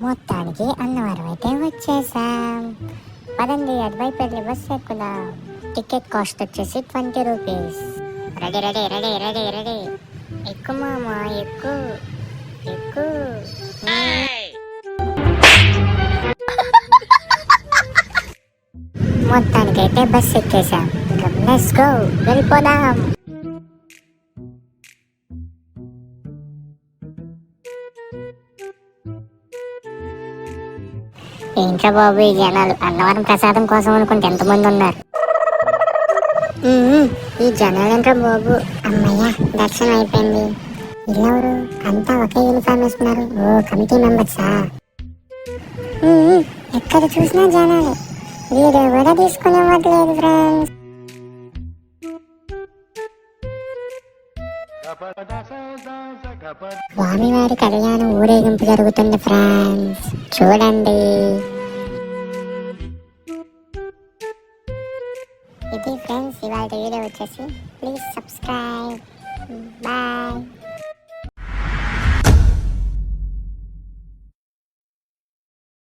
మొత్తానికి అన్నవరం అయితే వచ్చేసాం. పదండి అటువైపు వెళ్ళి బస్సు ఎక్కుదాం. టికెట్ కాస్ట్ వచ్చేసి 20 rupees. Ready ready ready ready ready. ఎక్కు మామ ఎక్కు ఎక్కు. మొత్తానికైతే బస్ ఎక్కేసాం. లెట్స్ గో, వెళ్ళిపోదాం. ఏంట్రా బాబు ఈ జనాలు అన్నవరం ప్రసాదం కోసం అనుకుంటే ఎంతమంది ఉన్నారు. ఈ జనాలేంట్రా బాబు. అమ్మయ్య దర్శనం అయిపోయింది. వీళ్ళెవరు? అంతా ఒకే యూనిఫామ్ వేస్తున్నారు. ఓ కమిటీ మెంబర్సా? ఎక్కడ చూసినా జనాలు. వీడు కూడా తీసుకుని ఇవ్వట్లేదు ఫ్రెండ్స్. స్వామివారి కళ్యాణం ఊరేగింపు జరుగుతుంది ఫ్రెండ్స్, చూడండి. ఇది ఫ్రెండ్స్ ఇవాళ వీడియో వచ్చేసి. Please subscribe. బాయ్.